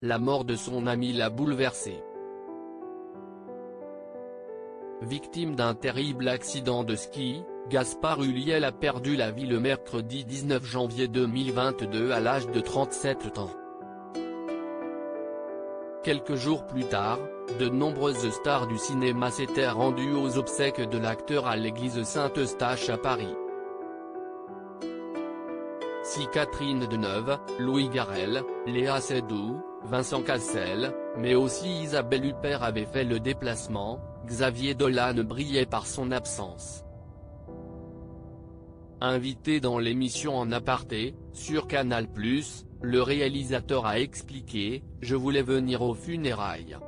La mort de son ami l'a bouleversé. Victime d'un terrible accident de ski, Gaspard Ulliel a perdu la vie le mercredi 19 janvier 2022 à l'âge de 37 ans. Quelques jours plus tard, de nombreuses stars du cinéma s'étaient rendues aux obsèques de l'acteur à l'église Saint-Eustache à Paris. Si Catherine Deneuve, Louis Garrel, Léa Seydoux, Vincent Cassel, mais aussi Isabelle Huppert avaient fait le déplacement, Xavier Dolan brillait par son absence. Invité dans l'émission En aparté, sur Canal+, le réalisateur a expliqué « Je voulais venir aux funérailles.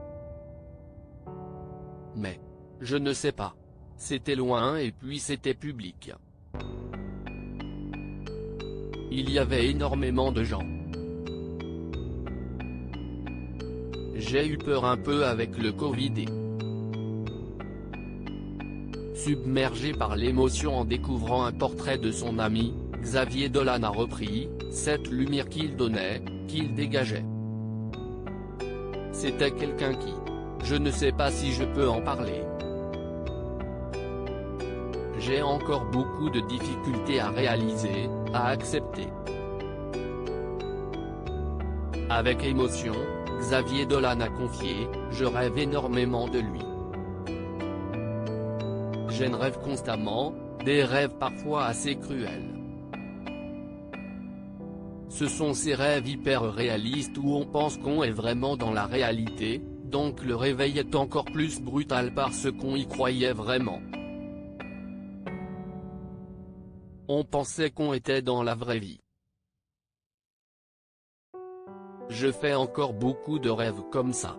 Mais je ne sais pas. C'était loin et puis c'était public. Il y avait énormément de gens. J'ai eu peur un peu avec le Covid et submergé par l'émotion en découvrant un portrait de son ami, Xavier Dolan a repris, cette lumière qu'il donnait, qu'il dégageait. C'était quelqu'un qui, je ne sais pas si je peux en parler. J'ai encore beaucoup de difficultés à réaliser, à accepter. Avec émotion, Xavier Dolan a confié, je rêve énormément de lui. Je rêve constamment, des rêves parfois assez cruels. Ce sont ces rêves hyper réalistes où on pense qu'on est vraiment dans la réalité, donc le réveil est encore plus brutal parce qu'on y croyait vraiment. On pensait qu'on était dans la vraie vie. Je fais encore beaucoup de rêves comme ça.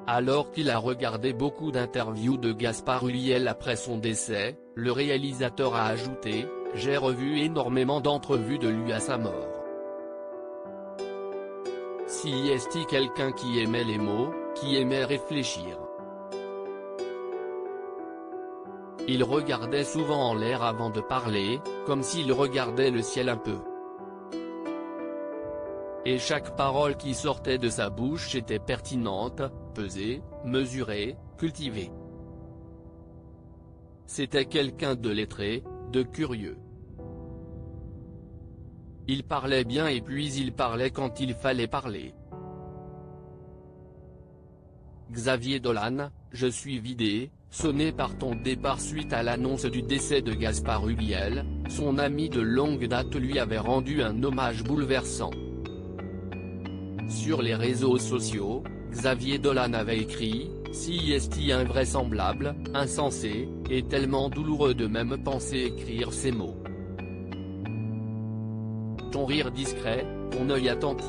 Alors qu'il a regardé beaucoup d'interviews de Gaspard Ulliel après son décès, le réalisateur a ajouté « J'ai revu énormément d'entrevues de lui à sa mort. Si est-il quelqu'un qui aimait les mots, qui aimait réfléchir. Il regardait souvent en l'air avant de parler, comme s'il regardait le ciel un peu. Et chaque parole qui sortait de sa bouche était pertinente, pesée, mesurée, cultivée. C'était quelqu'un de lettré, de curieux. Il parlait bien et puis il parlait quand il fallait parler. Xavier Dolan, je suis vidé, sonné par ton départ suite à l'annonce du décès de Gaspard Ulliel, son ami de longue date lui avait rendu un hommage bouleversant. Sur les réseaux sociaux, Xavier Dolan avait écrit « Si est invraisemblable, insensé, et tellement douloureux de même penser écrire ces mots. Ton rire discret, ton œil attentif.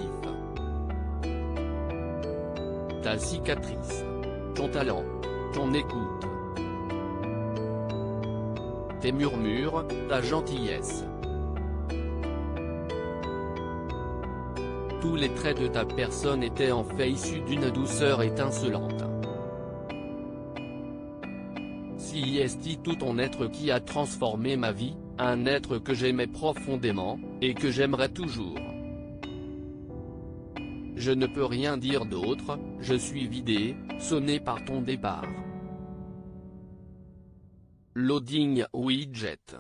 Ta cicatrice. Ton talent. Ton écoute. Tes murmures, ta gentillesse. Tous les traits de ta personne étaient en fait issus d'une douceur étincelante. Si est tout ton être qui a transformé ma vie, un être que j'aimais profondément, et que j'aimerais toujours. Je ne peux rien dire d'autre, je suis vidé, sonné par ton départ. Loading widget.